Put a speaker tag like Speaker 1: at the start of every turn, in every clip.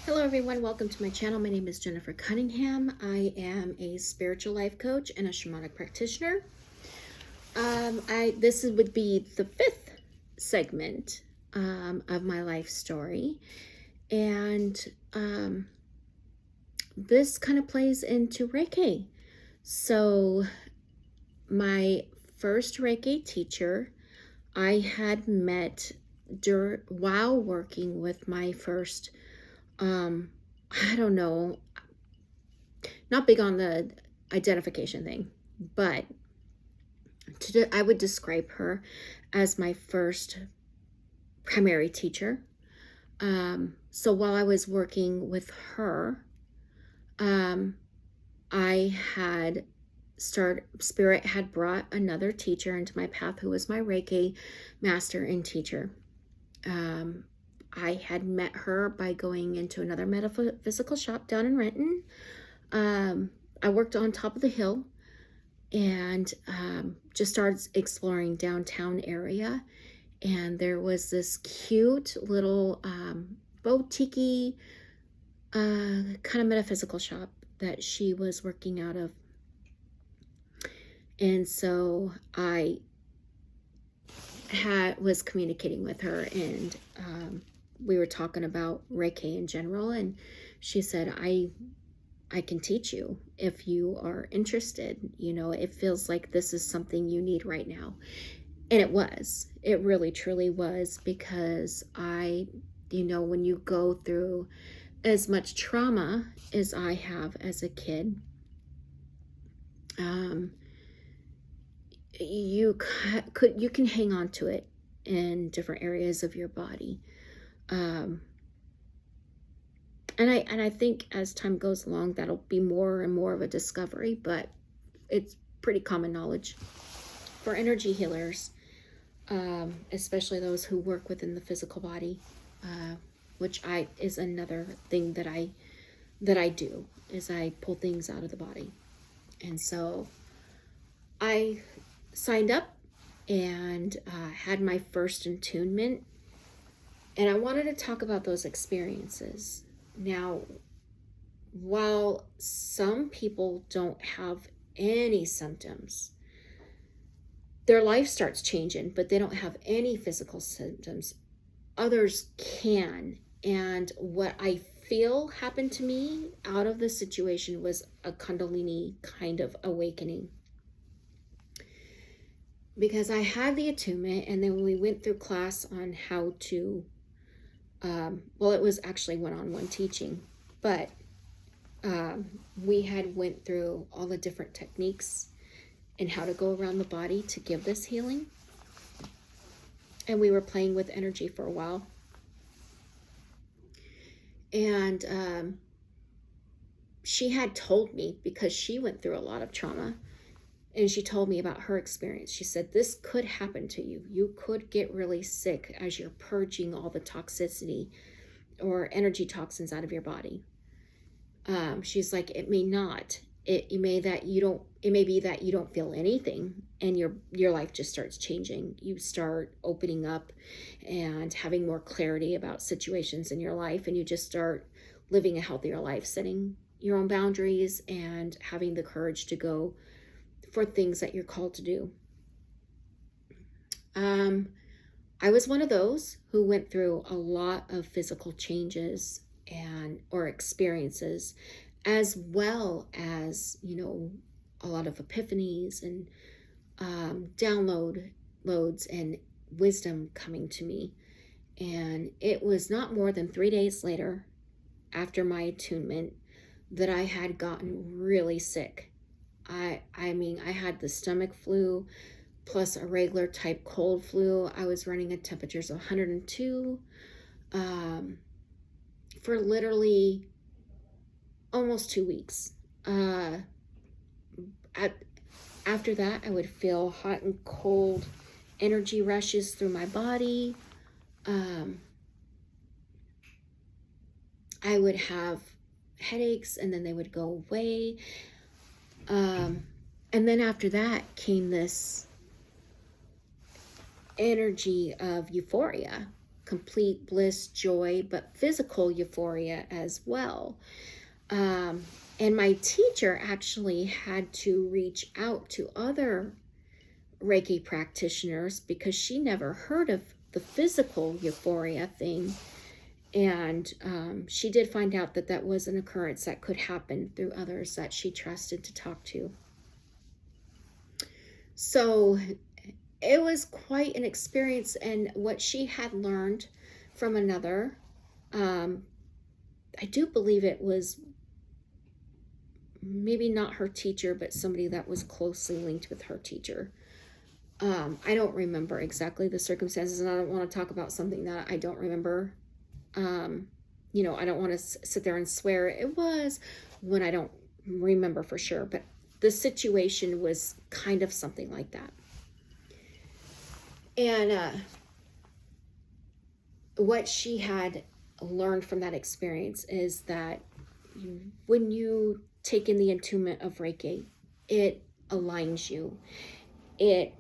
Speaker 1: Hello everyone, welcome to my channel. My name is Jennifer Cunningham. I am a spiritual life coach and a shamanic practitioner. This would be the fifth segment of my life story, and this kind of plays into Reiki. So my first Reiki teacher I had met while working with my first I don't know, not big on the identification thing, but I would describe her as my first primary teacher. So while I was working with her, I had Spirit had brought another teacher into my path who was my Reiki master and teacher. I had met her by going into another metaphysical shop down in Renton. I worked on top of the hill and just started exploring downtown area. And there was this cute little boutique kind of metaphysical shop that she was working out of. And so I was communicating with her, and we were talking about Reiki in general, and she said, I can teach you if you are interested. You know, it feels like this is something you need right now. And it really truly was, because when you go through as much trauma as I have as a kid, you can hang on to it in different areas of your body. And I think as time goes along, that'll be more and more of a discovery, but it's pretty common knowledge for energy healers, especially those who work within the physical body, which is another thing that I do, is I pull things out of the body. And so I signed up and had my first attunement, and I wanted to talk about those experiences. Now, while some people don't have any symptoms, their life starts changing, but they don't have any physical symptoms. Others can. And what I feel happened to me out of this situation was a Kundalini kind of awakening. Because I had the attunement, and then when we went through class on how to, it was actually one-on-one teaching, but we had went through all the different techniques and how to go around the body to give this healing. And we were playing with energy for a while. And she had told me, because she went through a lot of trauma, and she told me about her experience. She said, this could happen to you. You could get really sick as you're purging all the toxicity or energy toxins out of your body. She's like, it may not. It may be that you don't feel anything, and your life just starts changing. You start opening up and having more clarity about situations in your life, and you just start living a healthier life, setting your own boundaries and having the courage to go for things that you're called to do. I was one of those who went through a lot of physical changes or experiences, as well as, a lot of epiphanies and downloads and wisdom coming to me. And it was not more than 3 days later, after my attunement, that I had gotten really sick. I had the stomach flu plus a regular type cold flu. I was running at temperatures of 102 for literally almost 2 weeks. After that, I would feel hot and cold energy rushes through my body. I would have headaches, and then they would go away. And then after that came this energy of euphoria, complete bliss, joy, but physical euphoria as well. And my teacher actually had to reach out to other Reiki practitioners because she never heard of the physical euphoria thing. And she did find out that that was an occurrence that could happen through others that she trusted to talk to. So it was quite an experience, and what she had learned from another, I do believe it was maybe not her teacher, but somebody that was closely linked with her teacher. I don't remember exactly the circumstances, and I don't want to talk about something that I don't remember. You know, I don't want to sit there and swear it was when I don't remember for sure, but the situation was kind of something like that. And what she had learned from that experience is that when you take in the attunement of Reiki, it aligns you. It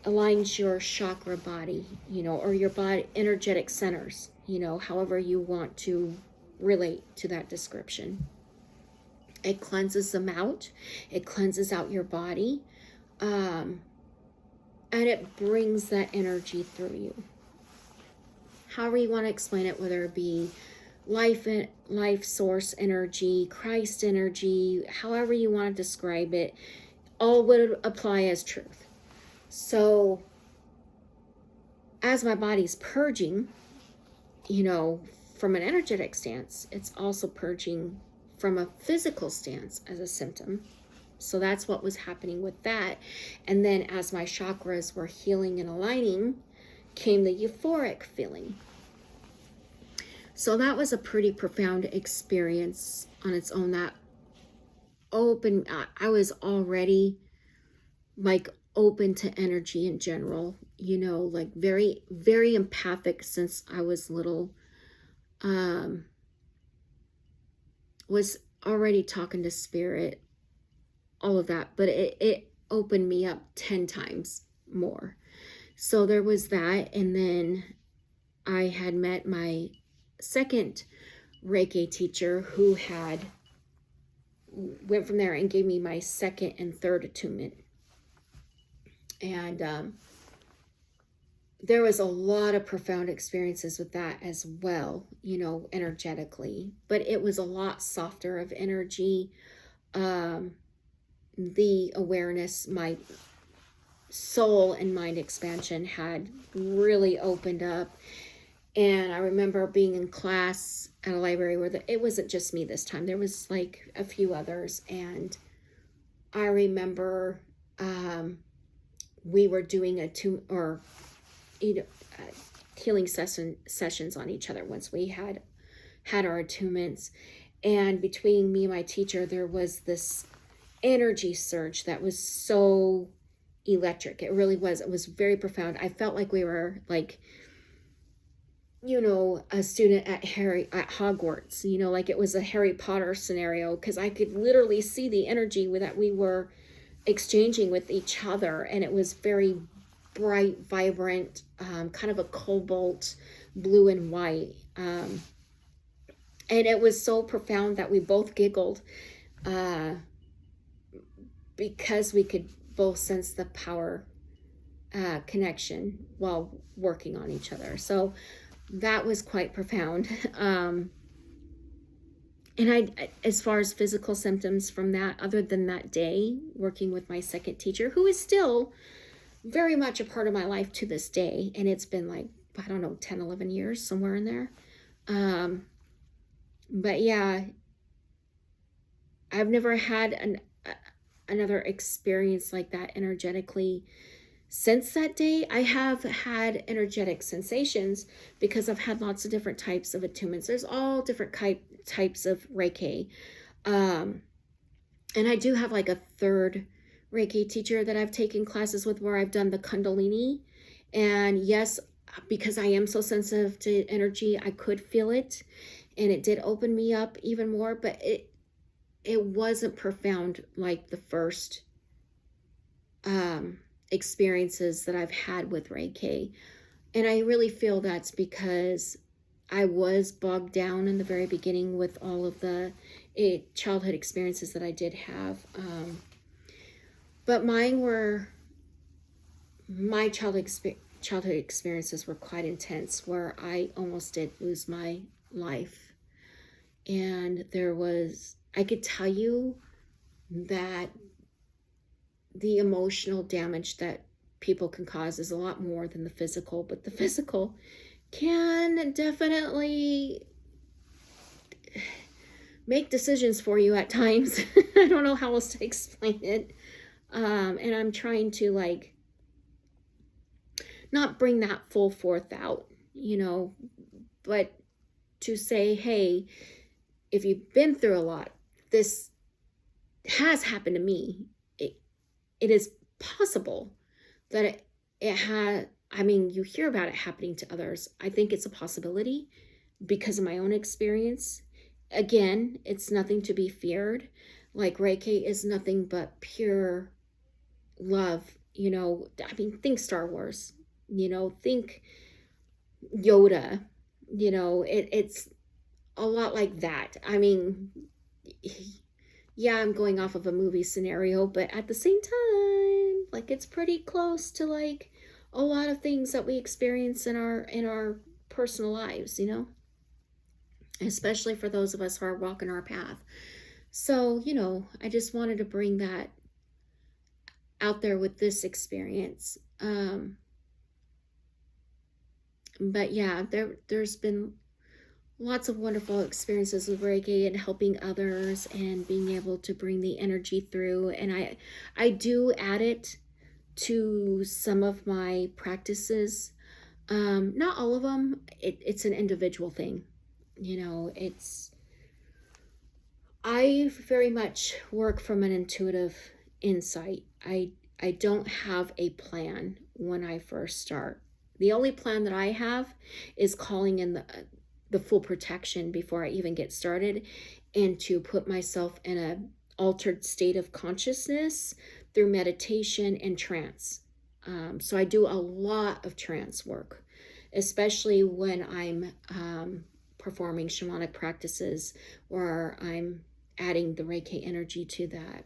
Speaker 1: aligns your chakra body, you know, or your body energetic centers, you know, however you want to relate to that description. It cleanses them out. It cleanses out your body. And it brings that energy through you. However you want to explain it, whether it be life source energy, Christ energy, however you want to describe it, all would apply as truth. So as my body's purging, you know, from an energetic stance, it's also purging from a physical stance as a symptom. So that's what was happening with that. And then as my chakras were healing and aligning, came the euphoric feeling. So that was a pretty profound experience on its own. That open, I was already like open to energy in general, you know, like very, very empathic since I was little. Was already talking to spirit, all of that, but it opened me up 10 times more. So there was that. And then I had met my second Reiki teacher who had went from there and gave me my second and third attunement. And there was a lot of profound experiences with that as well, you know, energetically, but it was a lot softer of energy. The awareness, my soul and mind expansion had really opened up. And I remember being in class at a library where it wasn't just me this time. There was like a few others. And I remember we were doing healing sessions on each other once we had our attunements. And between me and my teacher, there was this energy surge that was so electric. It really was. It was very profound. I felt like we were like, you know, a student at Hogwarts, you know, like it was a Harry Potter scenario, because I could literally see the energy that we were exchanging with each other. And it was very bright, vibrant, kind of a cobalt blue and white. And it was so profound that we both giggled because we could both sense the power connection while working on each other. So that was quite profound. And as far as physical symptoms from that, other than that day working with my second teacher, who is still very much a part of my life to this day, and it's been like, I don't know, 10, 11 years, somewhere in there. But yeah, I've never had another experience like that energetically since that day. I have had energetic sensations because I've had lots of different types of attunements. There's all different types of Reiki. And I do have like a third Reiki teacher that I've taken classes with where I've done the Kundalini. And yes, because I am so sensitive to energy, I could feel it. And it did open me up even more, but it wasn't profound like the first experiences that I've had with Reiki. And I really feel that's because I was bogged down in the very beginning with all of the childhood experiences that I did have. But my childhood experiences were quite intense, where I almost did lose my life. And I could tell you that the emotional damage that people can cause is a lot more than the physical, but the physical can definitely make decisions for you at times. I don't know how else to explain it. And I'm trying to like not bring that full forth out, but to say, hey, if you've been through a lot, this has happened to me. It is possible that it had, you hear about it happening to others. I think it's a possibility because of my own experience. Again, it's nothing to be feared. Like Reiki is nothing but pure love. Think Star Wars, think Yoda, it's a lot like that. Yeah, I'm going off of a movie scenario, but at the same time, like, it's pretty close to like a lot of things that we experience in our personal lives, especially for those of us who are walking our path. So, I just wanted to bring that out there with this experience. But yeah, there's been lots of wonderful experiences with Reiki and helping others and being able to bring the energy through. And I do add it to some of my practices. Not all of them. It's an individual thing. I very much work from an intuitive insight. I don't have a plan when I first start. The only plan that I have is calling in the full protection before I even get started, and to put myself in an altered state of consciousness through meditation and trance. So I do a lot of trance work, especially when I'm performing shamanic practices, or I'm adding the Reiki energy to that.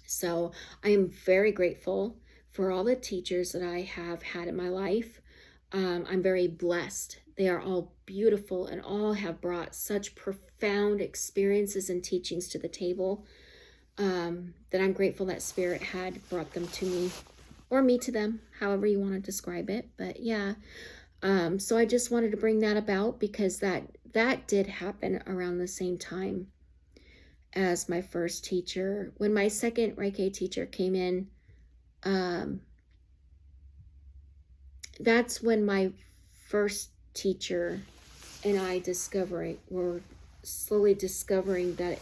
Speaker 1: So I am very grateful for all the teachers that I have had in my life. I'm very blessed. They are all beautiful and all have brought such profound experiences and teachings to the table, that I'm grateful that Spirit had brought them to me, or me to them, however you want to describe it. But yeah, so I just wanted to bring that about because that did happen around the same time as my first teacher. When my second Reiki teacher came in, that's when my first teacher and I were slowly discovering that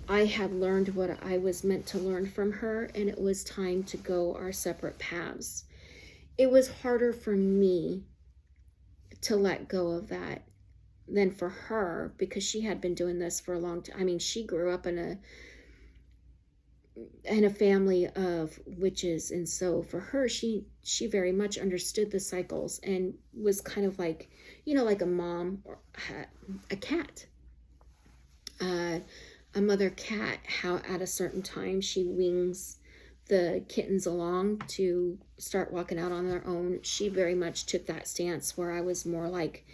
Speaker 1: I had learned what I was meant to learn from her, and it was time to go our separate paths. It was harder for me to let go of that than for her, because she had been doing this for a long time. She grew up in a family of witches, and so for her, she very much understood the cycles and was kind of like, like a mom or a cat, a mother cat, how at a certain time she wings the kittens along to start walking out on their own. She very much took that stance, where I was more like,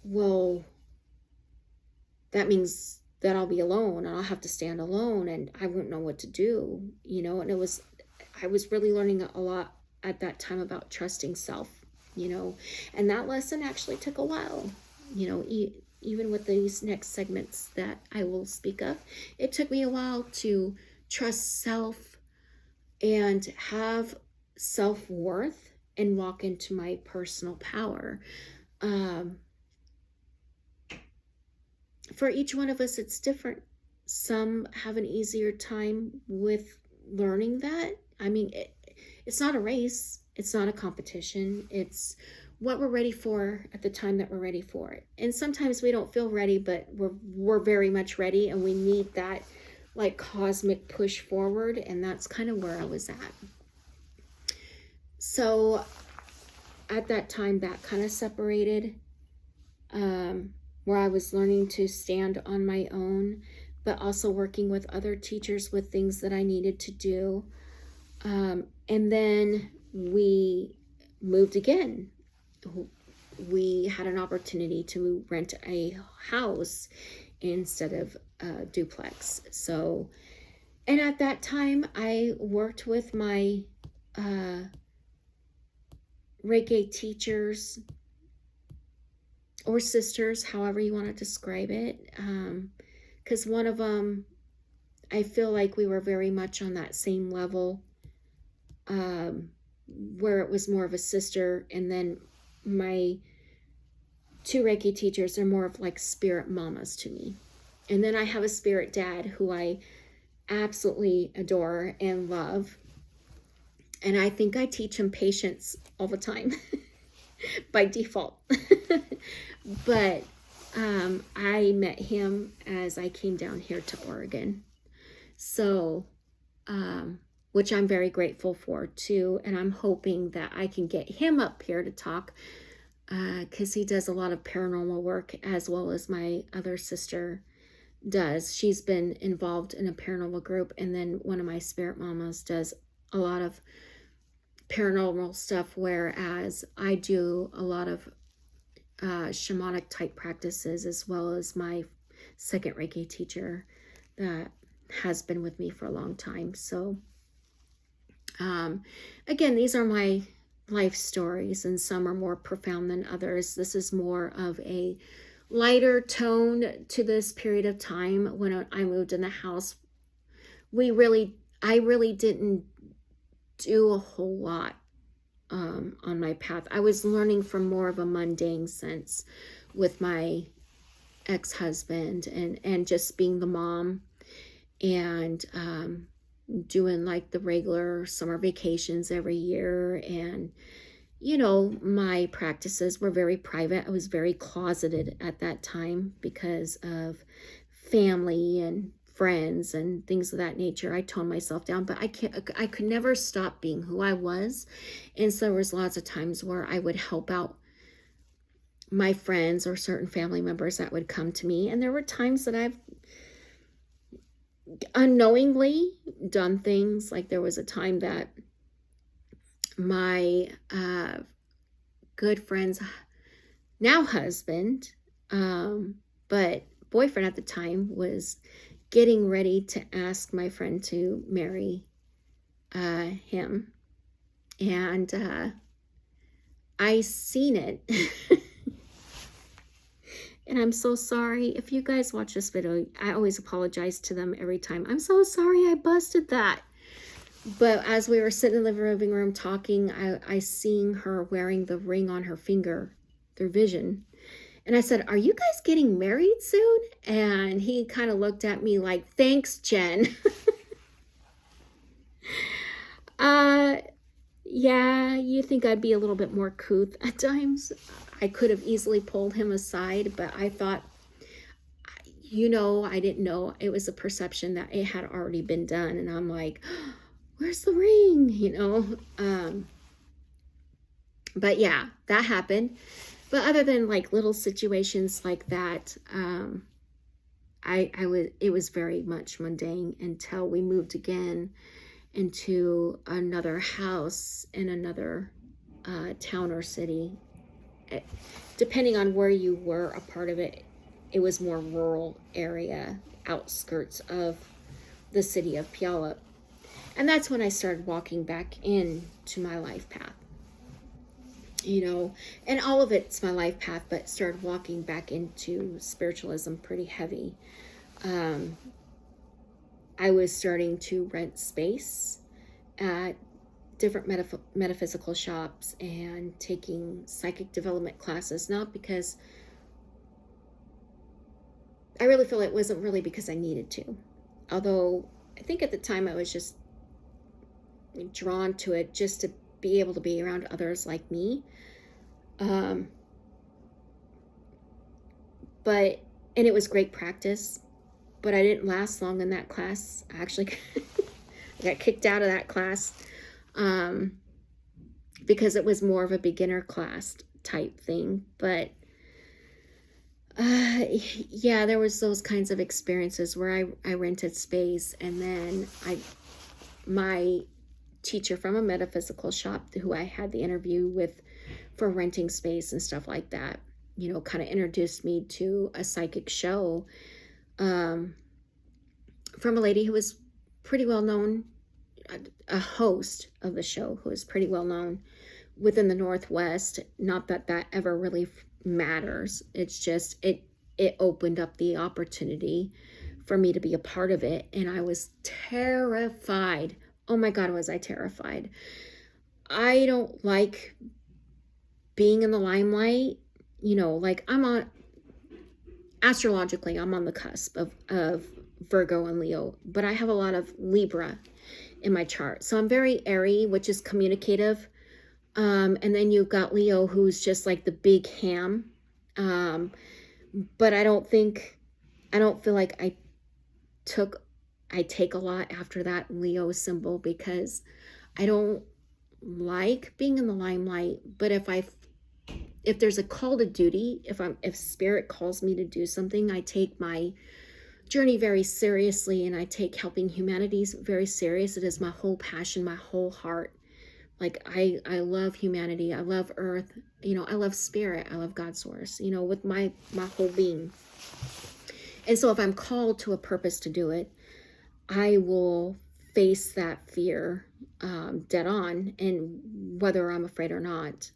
Speaker 1: well, that means that I'll be alone and I'll have to stand alone and I won't know what to do, and I was really learning a lot at that time about trusting self, and that lesson actually took a while, even with these next segments that I will speak of. It took me a while to trust self and have self-worth and walk into my personal power. For each one of us, it's different. Some have an easier time with learning that. It's not a race. It's not a competition. It's what we're ready for at the time that we're ready for it. And sometimes we don't feel ready, but we're very much ready, and we need that like cosmic push forward. And that's kind of where I was at. So at that time, that kind of separated, where I was learning to stand on my own, but also working with other teachers with things that I needed to do. And then we moved again. We had an opportunity to rent a house instead of a duplex. So, and at that time, I worked with my Reiki teachers or sisters, however you want to describe it. Because one of them, I feel like we were very much on that same level, where it was more of a sister. And then my two Reiki teachers are more of like spirit mamas to me. And then I have a spirit dad who I absolutely adore and love. And I think I teach him patience all the time by default. But I met him as I came down here to Oregon. So, which I'm very grateful for too. And I'm hoping that I can get him up here to talk, because he does a lot of paranormal work, as well as my other sister does. She's been involved in a paranormal group. And then one of my spirit mamas does a lot of paranormal stuff, whereas I do a lot of shamanic type practices, as well as my second Reiki teacher that has been with me for a long time. So again, these are my life stories, and some are more profound than others. This is more of a lighter tone to this period of time. When I moved in the house, I really didn't do a whole lot on my path. I was learning from more of a mundane sense with my ex-husband, and just being the mom, and doing like the regular summer vacations every year. And my practices were very private. I was very closeted at that time because of family and friends and things of that nature. I toned myself down, but I could never stop being who I was. And so there was lots of times where I would help out my friends or certain family members that would come to me. And there were times that I've unknowingly done things. Like there was a time that my good friend's now husband, but boyfriend at the time, was getting ready to ask my friend to marry him. And I seen it. And I'm so sorry. If you guys watch this video, I always apologize to them every time. I'm so sorry I busted that. But as we were sitting in the living room talking, I seen her wearing the ring on her finger through vision. And I said, "Are you guys getting married soon?" And he kind of looked at me like, "Thanks, Jen." Yeah, you think I'd be a little bit more couth at times. I could have easily pulled him aside, but I thought, I didn't know. It was a perception that it had already been done. And I'm like, "Where's the ring?" But yeah, that happened. But other than like little situations like that, it was very much mundane until we moved again into another house in another town or city. Depending on where you were a part of it, it was more rural area, outskirts of the city of Puyallup. And that's when I started walking back into my life path. And all of it's my life path, but started walking back into spiritualism pretty heavy. I was starting to rent space at different metaphysical shops and taking psychic development classes, not because I really feel it wasn't really because I needed to. Although I think at the time I was just drawn to it just to be able to be around others like me. And it was great practice, but I didn't last long in that class. I actually got kicked out of that class. because it was more of a beginner class type thing. But yeah, there was those kinds of experiences where I rented space, and then my teacher from a metaphysical shop who I had the interview with for renting space and stuff like that, kind of introduced me to a psychic show from a lady who was pretty well known, a host of the show who is pretty well known within the Northwest. Not that that ever really matters. It's just it opened up the opportunity for me to be a part of it, and I was terrified. Oh my God, was I terrified. I don't like being in the limelight. Like astrologically, I'm on the cusp of Virgo and Leo, but I have a lot of Libra in my chart. So I'm very airy, which is communicative. And then you've got Leo, who's just like the big ham. But I don't feel like I take a lot after that Leo symbol, because I don't like being in the limelight. But if there's a call to duty, if spirit calls me to do something, I take my journey very seriously, and I take helping humanity very serious. It is my whole passion, my whole heart. Like I love humanity. I love earth. I love spirit. I love God source, with my whole being. And so if I'm called to a purpose to do it, I will face that fear dead on. And whether I'm afraid or not,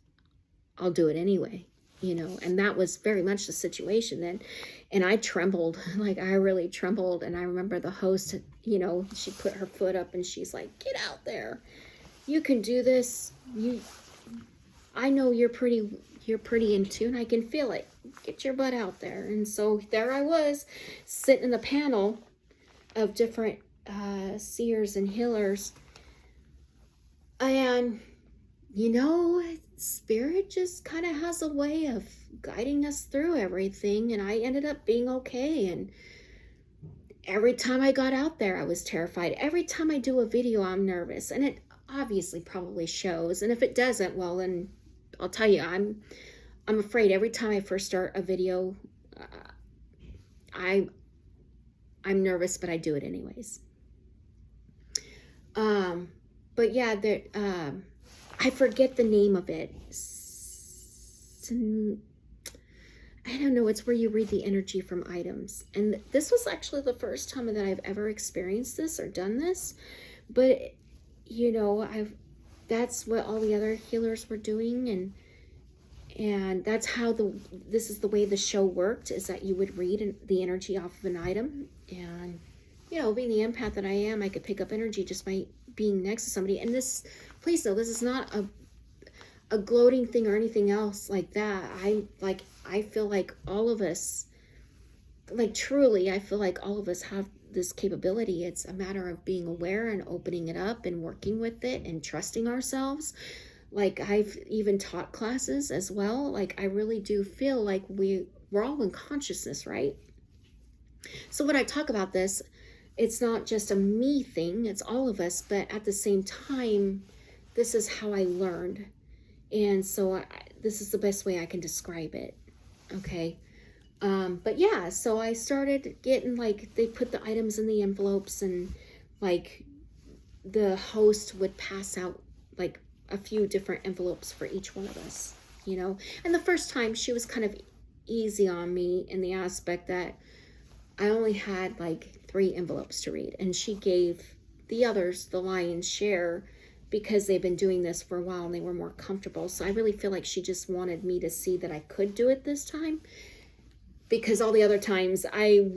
Speaker 1: I'll do it anyway, and that was very much the situation then. And I trembled, like I really trembled. And I remember the host, she put her foot up and she's like, "Get out there. You can do this. I know you're pretty in tune. I can feel it. Get your butt out there." And so there I was, sitting in the panel of different seers and healers. And, spirit just kind of has a way of guiding us through everything. And I ended up being okay. And every time I got out there, I was terrified. Every time I do a video, I'm nervous. And it obviously probably shows. And if it doesn't, well, then I'll tell you, I'm afraid. Every time I first start a video, I'm nervous, but I do it anyways. But yeah, I forget the name of it. I don't know. It's where you read the energy from items. And this was actually the first time that I've ever experienced this or done this. But, that's what all the other healers were doing. And that's how this is the way the show worked, is that you would read the energy off of an item. And, being the empath that I am, I could pick up energy just by being next to somebody. And this, please know, this is not a gloating thing or anything else like that. I feel like all of us, like truly, I feel like all of us have this capability. It's a matter of being aware and opening it up and working with it and trusting ourselves. Like I've even taught classes as well. Like I really do feel like we're all in consciousness, right? So when I talk about this, it's not just a me thing, it's all of us, but at the same time, this is how I learned. And so this is the best way I can describe it. Okay. But yeah, so I started getting, like, they put the items in the envelopes, and like the host would pass out like a few different envelopes for each one of us, and the first time she was kind of easy on me in the aspect that I only had like 3 envelopes to read, and she gave the others the lion's share because they've been doing this for a while and they were more comfortable. So I really feel like she just wanted me to see that I could do it this time, because all the other times I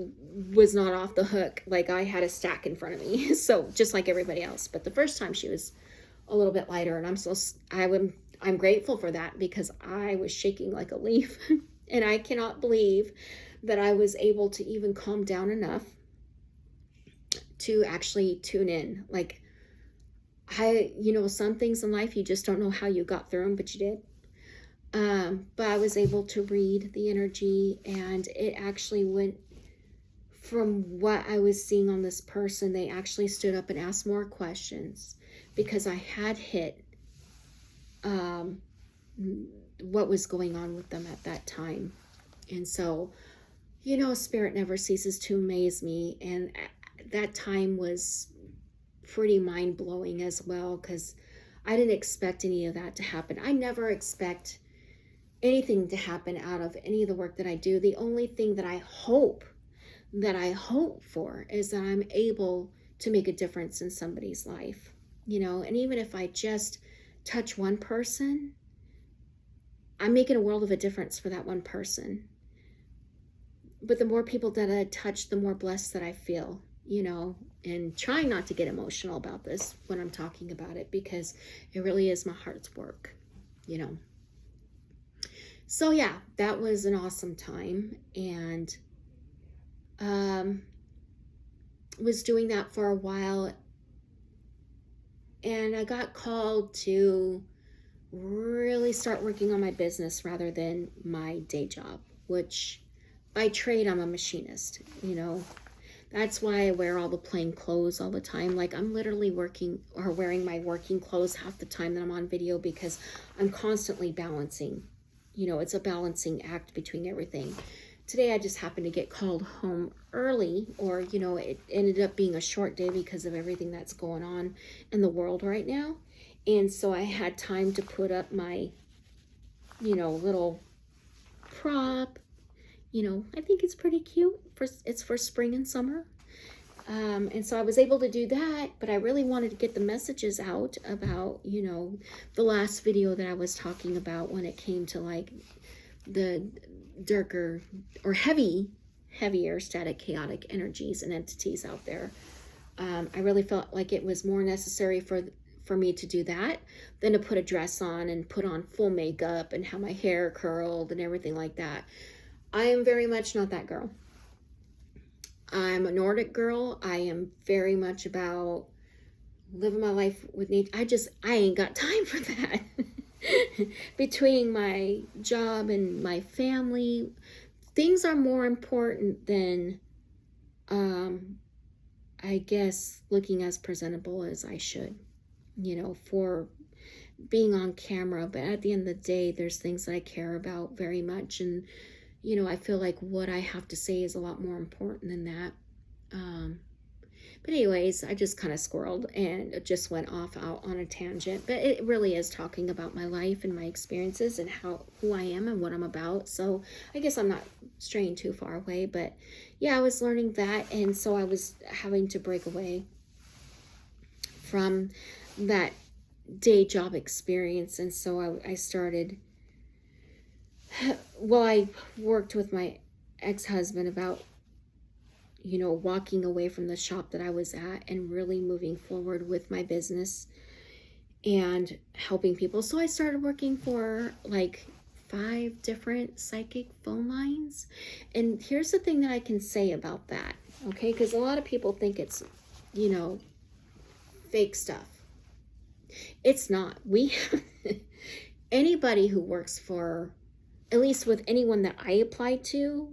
Speaker 1: was not off the hook. Like I had a stack in front of me, so just like everybody else. But the first time she was a little bit lighter, and I'm grateful for that, because I was shaking like a leaf. And I cannot believe that I was able to even calm down enough to actually tune in. Like some things in life, you just don't know how you got through them, but you did. But I was able to read the energy, and it actually went from what I was seeing on this person. They actually stood up and asked more questions, because I had hit um, what was going on with them at that time. And so, Spirit never ceases to amaze me. And that time was pretty mind-blowing as well, because I didn't expect any of that to happen. I never expect anything to happen out of any of the work that I do. The only thing that I hope for is that I'm able to make a difference in somebody's life, and even if I just touch one person, I'm making a world of a difference for that one person. But the more people that I touch, the more blessed that I feel, and trying not to get emotional about this when I'm talking about it, because it really is my heart's work, So yeah, that was an awesome time, and was doing that for a while, and I got called to really start working on my business rather than my day job, which by trade I'm a machinist. That's why I wear all the plain clothes all the time. Like, I'm literally working or wearing my working clothes half the time that I'm on video, because I'm constantly balancing. It's a balancing act between everything. Today I just happened to get called home early, or it ended up being a short day because of everything that's going on in the world right now. And so I had time to put up my little prop. I think it's pretty cute. It's for spring and summer. And so I was able to do that, but I really wanted to get the messages out about, the last video that I was talking about when it came to like the darker or heavier static chaotic energies and entities out there. I really felt like it was more necessary for me to do that than to put a dress on and put on full makeup and have my hair curled and everything like that. I am very much not that girl. I'm a Nordic girl. I am very much about living my life with nature. I ain't got time for that. Between my job and my family, things are more important than, I guess, looking as presentable as I should, for being on camera. But at the end of the day, there's things that I care about very much, and I feel like what I have to say is a lot more important than that. But anyways, I just kind of squirreled and it just went off out on a tangent. But it really is talking about my life and my experiences and who I am and what I'm about. So I guess I'm not straying too far away. But yeah, I was learning that. And so I was having to break away from that day job experience. And so I started... Well, I worked with my ex-husband about, walking away from the shop that I was at and really moving forward with my business and helping people. So I started working for like 5 different psychic phone lines. And here's the thing that I can say about that, okay? Because a lot of people think it's, fake stuff. It's not. Anybody who works for... At least with anyone that I applied to,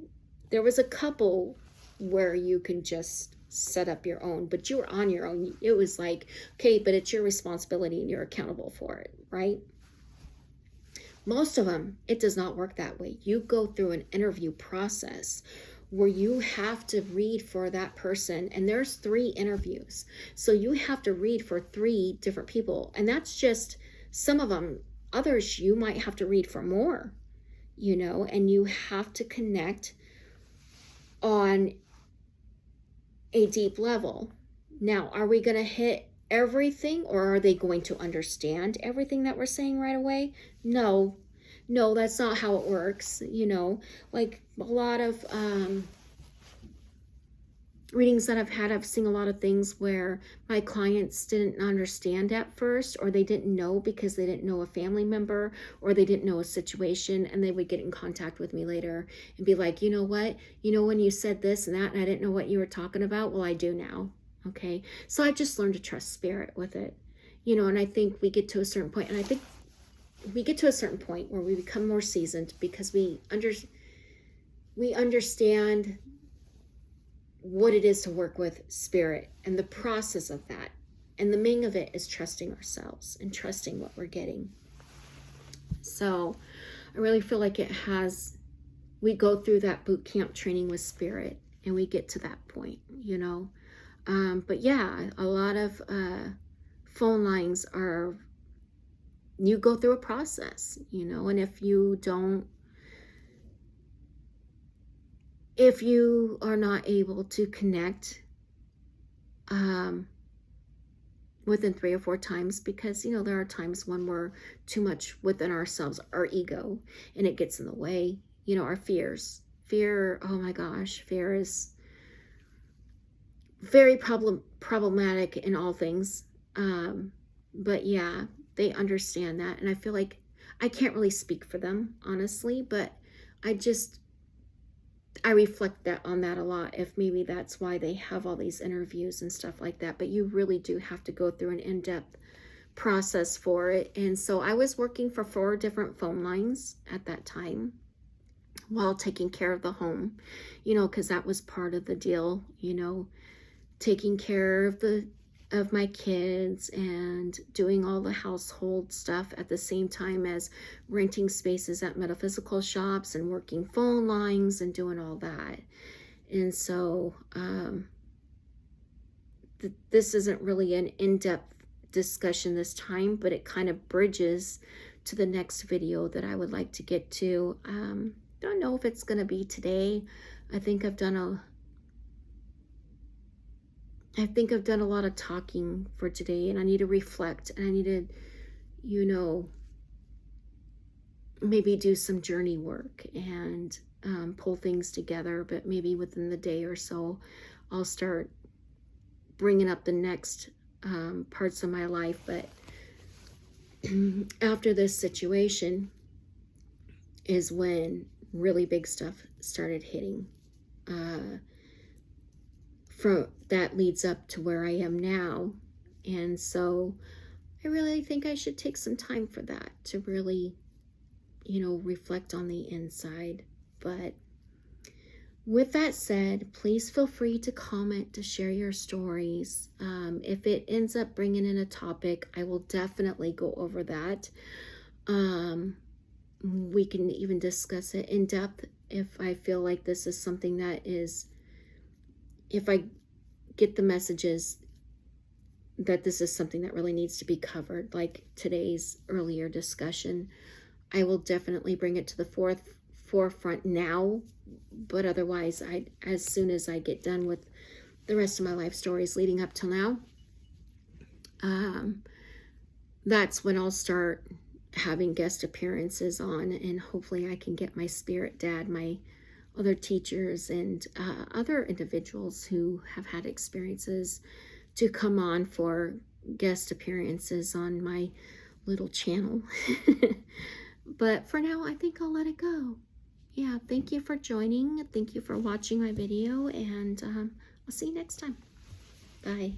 Speaker 1: there was a couple where you can just set up your own, but you were on your own. It was like, okay, but it's your responsibility and you're accountable for it, right? Most of them, it does not work that way. You go through an interview process where you have to read for that person, and there's 3 interviews. So you have to read for 3 different people, and that's just some of them. Others, you might have to read for more. And you have to connect on a deep level. Now, are we going to hit everything, or are they going to understand everything that we're saying right away? No, that's not how it works. Like a lot of readings that I've had, I've seen a lot of things where my clients didn't understand at first, or they didn't know because they didn't know a family member, or they didn't know a situation, and they would get in contact with me later and be like, you know what, when you said this and that, and I didn't know what you were talking about, well, I do now. Okay, so I've just learned to trust spirit with it, and I think we get to a certain point, and I think we get to a certain point where we become more seasoned because we understand what it is to work with spirit and the process of that. And the main of it is trusting ourselves and trusting what we're getting. So I really feel like we go through that boot camp training with spirit and we get to that point, you know. But yeah, a lot of phone lines you go through a process, you know, and if you are not able to connect within 3 or 4 times, because, you know, there are times when we're too much within ourselves, our ego, and it gets in the way, you know, our fear, oh my gosh, fear is very problematic in all things. But yeah, they understand that, and I feel like I can't really speak for them, honestly, but I reflect on that a lot, if maybe that's why they have all these interviews and stuff like that. But you really do have to go through an in-depth process for it. And so I was working for 4 different phone lines at that time while taking care of the home, you know, because that was part of the deal, you know, taking care of my kids and doing all the household stuff at the same time as renting spaces at metaphysical shops and working phone lines and doing all that. And so this isn't really an in-depth discussion this time, but it kind of bridges to the next video that I would like to get to. Don't know if it's going to be today. I think I've done a lot of talking for today, and I need to reflect, and I need to, you know, maybe do some journey work and pull things together. But maybe within the day or so, I'll start bringing up the next parts of my life. But after this situation is when really big stuff started hitting. That leads up to where I am now. And so I really think I should take some time for that, to really, you know, reflect on the inside. But with that said, please feel free to comment, to share your stories. If it ends up bringing in a topic, I will definitely go over that. We can even discuss it in depth if I feel like this is something that is, if I get the messages that this is something that really needs to be covered, like today's earlier discussion, I will definitely bring it to the forefront now. But otherwise, as soon as I get done with the rest of my life stories leading up till now, that's when I'll start having guest appearances on, and hopefully I can get my spirit dad, my other teachers, and other individuals who have had experiences to come on for guest appearances on my little channel. But for now, I think I'll let it go. Yeah, thank you for joining. Thank you for watching my video, and I'll see you next time. Bye.